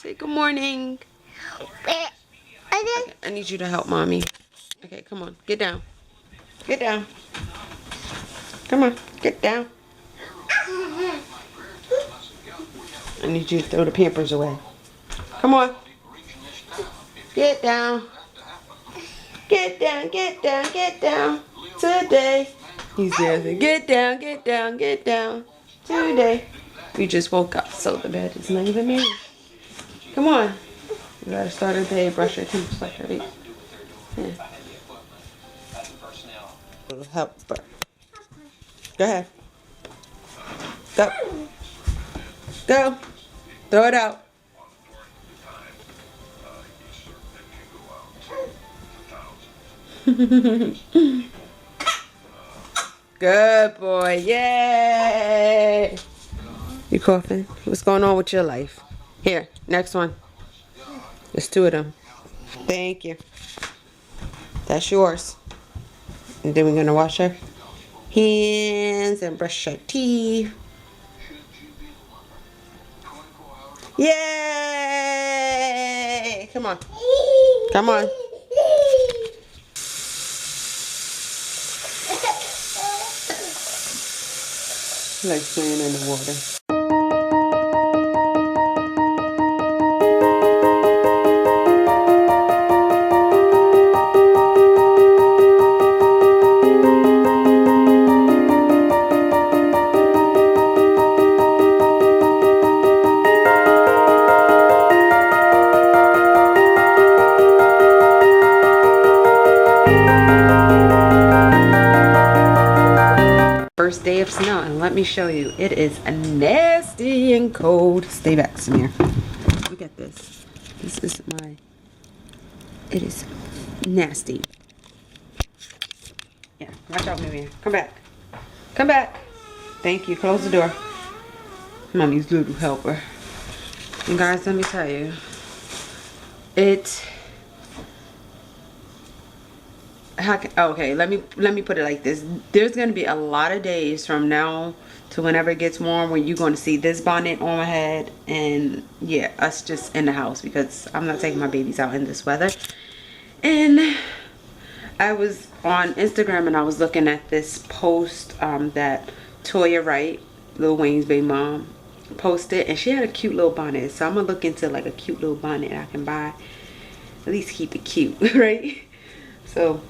Say good morning. Okay, I need you to help mommy. Okay, come on. Get down. Get down. Come on. Get down. I need you to throw the Pampers away. Come on. Get down. Get down, get down, get down. Today. He's there. Get down, get down, get down. Today. We just woke up, so the bed is not even made. Come on. You gotta start a day, brush your teeth like her. Yeah. Little helper. Go ahead. Go. Go. Throw it out. Good boy. Yay. You coughing? What's going on with your life? Here, next one. There's two of them. Thank you. That's yours. And then we're going to wash our hands and brush our teeth. Yay! Come on. Come on. Like playing in the water. First day of snow, and let me show you, it is nasty and cold. Stay back, Samir. Look at this. This is my, it is nasty. Yeah, watch out, Samir. Come back. Come back. Thank you. Close the door. Mommy's little helper. And guys, let me tell you, okay, let me put it like this. There's gonna be a lot of days from now to whenever it gets warm when you're going to see this bonnet on my head, and yeah, us just in the house because I'm not taking my babies out in this weather. And I was on Instagram and I was looking at this post that Toya Wright, Lil Wayne's baby mom, posted, and she had a cute little bonnet. So I'm gonna look into like a cute little bonnet I can buy. At least keep it cute, right? So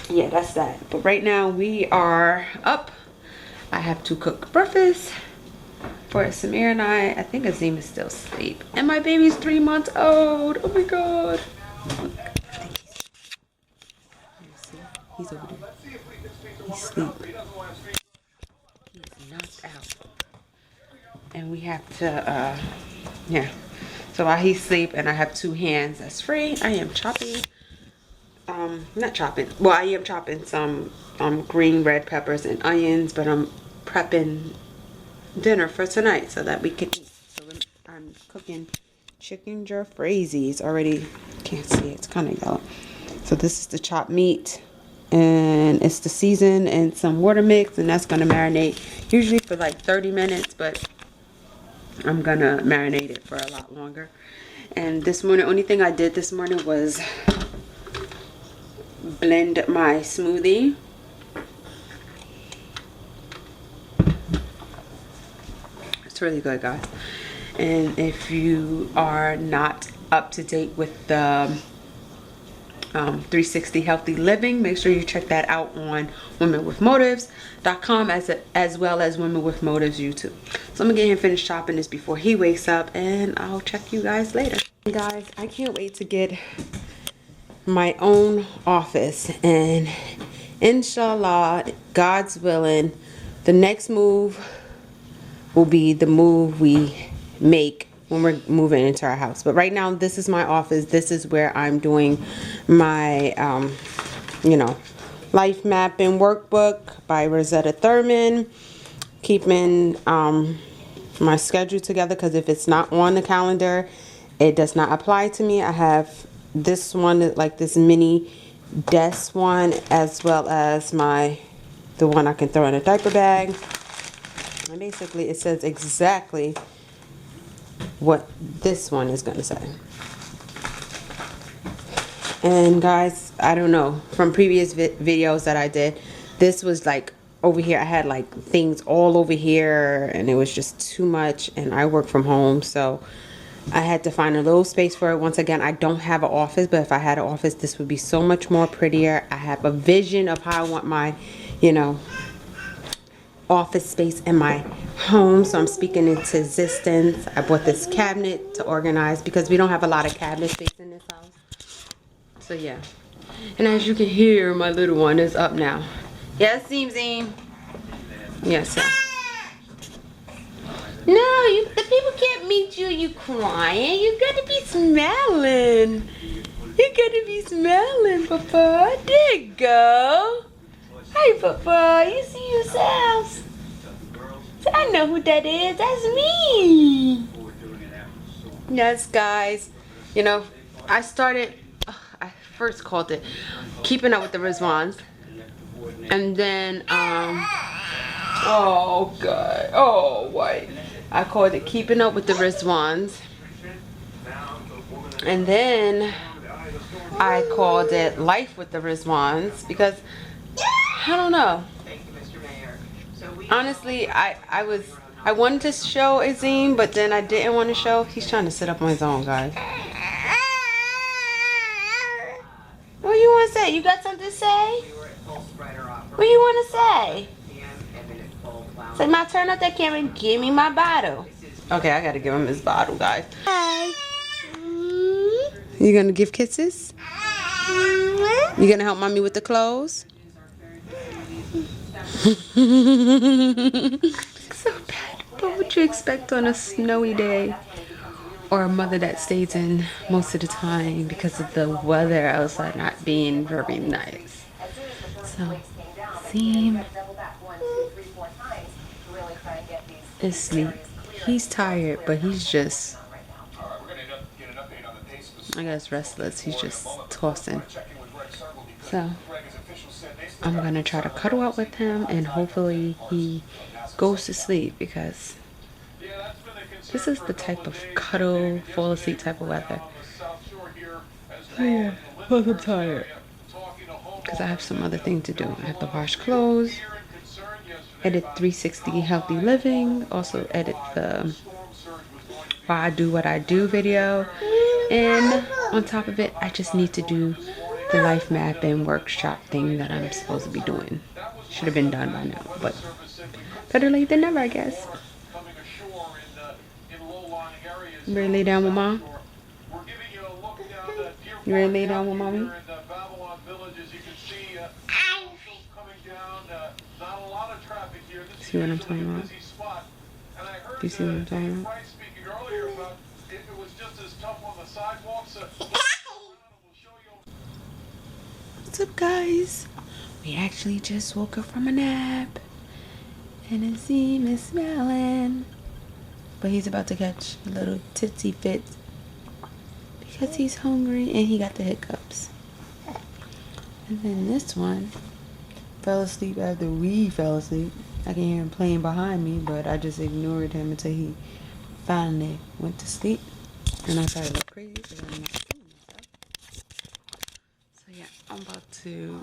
yeah, that's that. But right now we are up. I have to cook breakfast for Samir and I. I think Azim is still asleep, and my baby's 3 months old. Oh my god. Look, he's over there. He's asleep. He's knocked out. And we have to yeah. So while he's asleep and I have 2 hands that's free, I am chopping. Not chopping. Well, I am chopping some green red peppers and onions, but I'm prepping dinner for tonight so that we can eat. So I'm cooking chicken Jafrazi's already. Can't see it. It's kind of yellow. So this is the chopped meat, and it's the season and some water mix, and that's gonna marinate usually for like 30 minutes, but I'm gonna marinate it for a lot longer. And this morning, only thing I did this morning was blend my smoothie. It's really good, guys. And if you are not up to date with the 360 Healthy Living, make sure you check that out on WOMENWITHMOTIVES.com as well as Women with Motives YouTube. So I'm gonna get here and finish chopping this before he wakes up, and I'll check you guys later. Guys, I can't wait to get my own office, and inshallah, God's willing, the next move will be the move we make when we're moving into our house. But right now, this is my office. This is where I'm doing my you know, life mapping workbook by Rosetta Thurman, keeping my schedule together, because if it's not on the calendar, it does not apply to me. I have this one, like this mini desk one, as well as the one I can throw in a diaper bag. And basically it says exactly what this one is gonna say. And guys, I don't know, from previous videos that I did, this was like over here. I had like things all over here and it was just too much, and I work from home, so I had to find a little space for it. Once again, I don't have an office, but if I had an office, this would be so much more prettier. I have a vision of how I want my, you know, office space in my home, so I'm speaking into existence. I bought this cabinet to organize because we don't have a lot of cabinet space in this house. So yeah, and as you can hear, my little one is up now. Yes, Zim. Yes, sir. No, the people can't meet you. You crying. You gotta be smiling. You gotta be smiling, Papa. There you go. Hey, Papa. You see yourselves? So I know who that is. That's me. Yes, guys. You know, I first called it Keeping Up with the RIZWANS. And then, oh, God. Oh, white. I called it Keeping Up with the RIZWANS. And then I called it Life with the RIZWANS because I don't know. Honestly, I wanted to show Azim, but then I didn't want to show. He's trying to sit up on his own, guys. What do you want to say? You got something to say? What do you want to say? Say, my turn up that camera and give me my bottle. Okay, I gotta give him his bottle, guys. Hi. You gonna give kisses? You gonna help mommy with the clothes? So bad. What would you expect on a snowy day? Or a mother that stays in most of the time because of the weather outside not being very nice. So, Zim is asleep. He's tired, but he's just, I guess, restless. He's just tossing. So, I'm going to try to cuddle out with him and hopefully he goes to sleep because this is the type of cuddle, fall asleep type of weather. Oh yeah, plus I'm tired. Because I have some other thing to do. I have to wash clothes, edit 360 Healthy Living, also edit the Why I Do What I Do video. And on top of it, I just need to do the life map and workshop thing that I'm supposed to be doing. Should have been done by now, but better late than never, I guess. You ready to lay down with mom? You ready to lay down with mommy? See what I'm talking about? Do you see what I'm talking about? What's up, guys? We actually just woke up from a nap. And Azim is smelling. But he's about to catch a little titsy fit because he's hungry and he got the hiccups. And then this one fell asleep after we fell asleep. I can hear him playing behind me, but I just ignored him until he finally went to sleep. And I started to look crazy because I'm not feeling myself. So yeah, I'm about to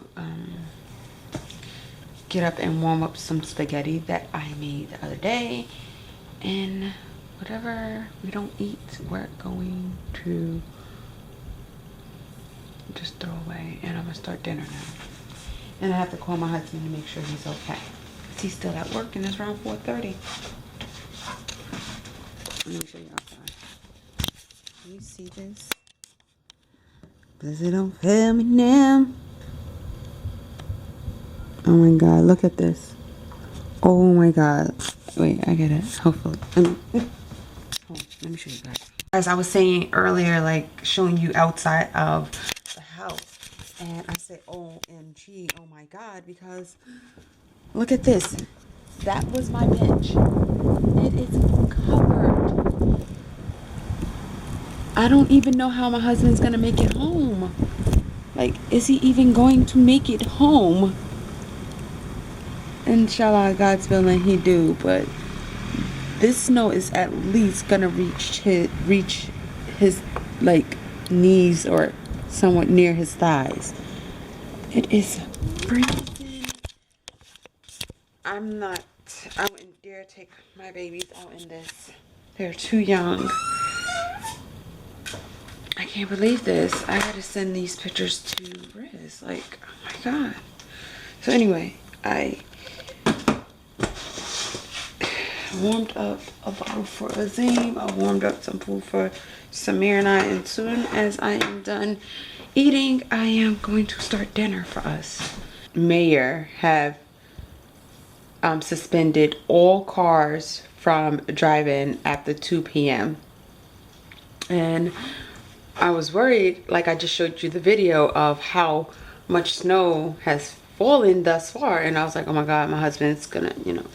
get up and warm up some spaghetti that I made the other day. And whatever we don't eat, we're going to just throw away. And I'm going to start dinner now. And I have to call my husband to make sure he's okay. Because he's still at work and it's around 4:30. Let me show you outside. Can you see this? Because it don't fail me now. Oh my God, look at this. Oh my God. Wait, I get it. Hopefully. Let me show you guys. As I was saying earlier, like showing you outside of the house. And I said, OMG, oh my God, because look at this. That was my bench. It is covered. I don't even know how my husband's going to make it home. Like, is he even going to make it home? Inshallah, God's willing, he do, but this snow is at least gonna reach his like knees or somewhat near his thighs. It is freezing. I wouldn't dare take my babies out in this. They're too young. I can't believe this. I gotta send these pictures to Riz. Like, oh my god. So anyway, I warmed up a bottle for Azim. I warmed up some food for Samir and I. And soon as I am done eating, I am going to start dinner for us. Mayor have suspended all cars from driving after 2 p.m. And I was worried, like I just showed you the video of how much snow has fallen thus far. And I was like, oh my God, my husband's gonna, you know,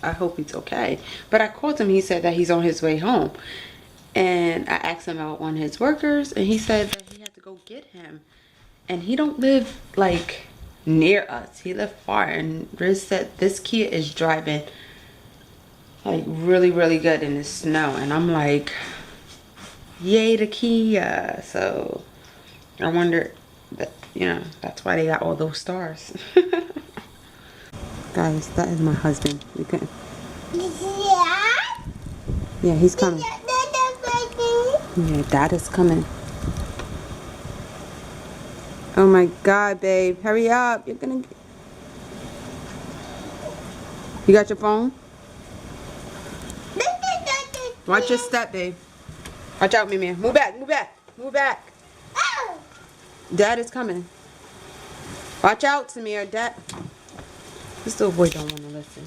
I hope he's okay. But I called him, he said that he's on his way home. And I asked him about one of his workers, and he said that he had to go get him. And he don't live like near us. He lived far. And Riz said this Kia is driving like really, really good in the snow. And I'm like, yay to Kia. So I wonder that, you know, that's why they got all those stars. Guys, that is my husband. You can. Yeah, he's coming. Yeah, Dad is coming. Oh my God, babe. Hurry up. You're gonna... You got your phone? Watch your step, babe. Watch out, Mimi. Move back, move back, move back. Dad is coming. Watch out, Samir. Dad... This little boy don't want to listen.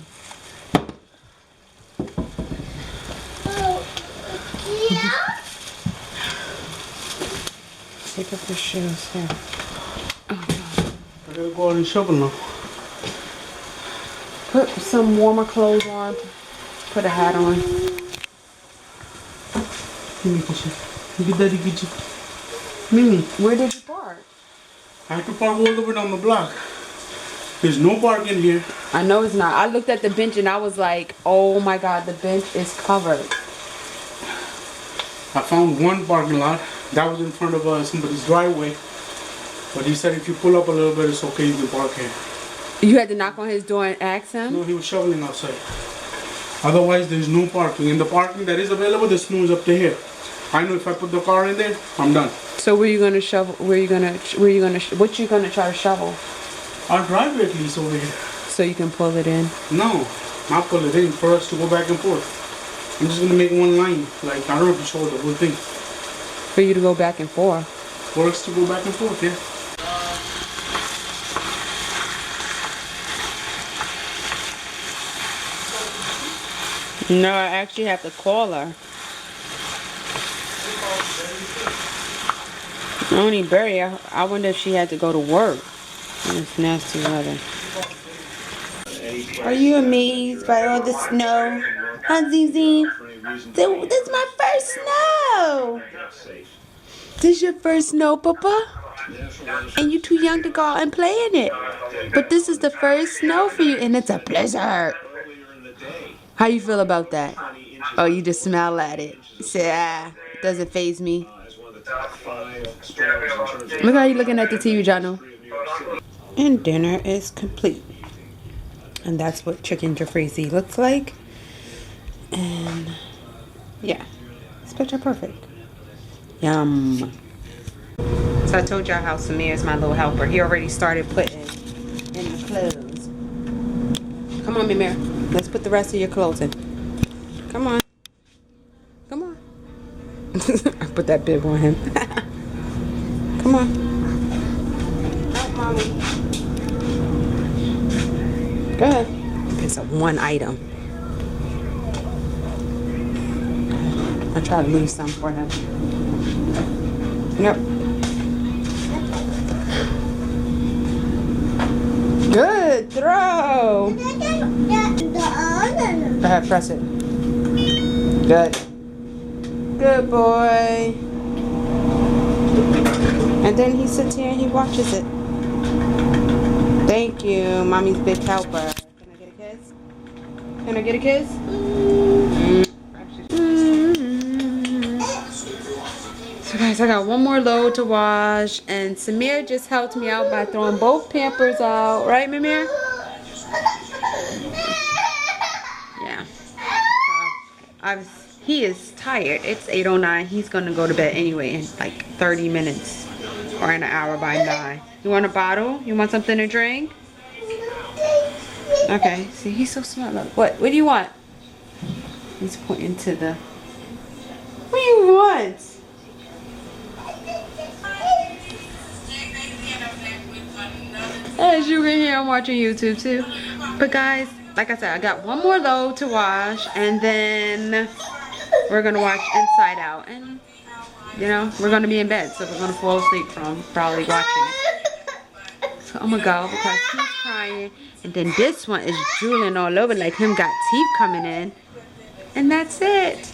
Take off your shoes. Here. Oh, God. I gotta go out and shovel now. Put some warmer clothes on. Put a hat on. Mimi, get daddy, get you. Mimi, where did you park? I have to park all over down the block. There's no parking here. I know it's not. I looked at the bench and I was like, oh my God, the bench is covered. I found one parking lot. That was in front of somebody's driveway. But he said if you pull up a little bit, it's okay, you can park here. You had to knock on his door and ask him? No, he was shoveling outside. Otherwise, there's no parking. And the parking that is available, the snow is up to here. I know if I put the car in there, I'm done. So where you gonna shovel? What you gonna try to shovel? Our driveway at least over here. So you can pull it in? No, not pull it in for us to go back and forth. I'm just gonna make one line. Like, I don't have to show the whole thing. For you to go back and forth? For us to go back and forth, yeah. No, I actually have to call her. Only Berry, I wonder if she had to go to work in this nasty weather. Are you amazed by all the snow? Huh, Zizi? This is my first snow! This is your first snow, Papa? And you're too young to go out and play in it. But this is the first snow for you, and it's a pleasure. How you feel about that? Oh, you just smile at it. You say, it doesn't faze me. Look how you looking at the TV, Jono. And dinner is complete. And that's what chicken jafrezi looks like. And yeah, it's picture perfect. Yum. So I told y'all how Samir is my little helper. He already started putting in the clothes. Come on, Mimir. Let's put the rest of your clothes in. Come on. Come on. I put that bib on him. Come on. Help, Mommy. Go ahead. It's a one item. I try to leave some for him. Yep. Good throw. Go ahead, press it. Good. Good boy. And then he sits here and he watches it. Thank you, Mommy's big helper. Can I get a kiss? Can I get a kiss? So guys, I got one more load to wash, and Samir just helped me out by throwing both Pampers out. Right, Mimir? Yeah. He is tired. It's 8:09. He's gonna go to bed anyway in like 30 minutes or in an hour by 9. You want a bottle? You want something to drink? Okay. See, he's so smart. Look. What do you want? He's pointing to the. What do you want? As you can hear, I'm watching YouTube too. But guys, like I said, I got one more load to wash, and then we're gonna watch Inside Out, and you know, we're gonna be in bed, so we're gonna fall asleep from probably watching it. So I'm gonna go because he's crying, and then this one is drooling all over like him got teeth coming in, and that's it.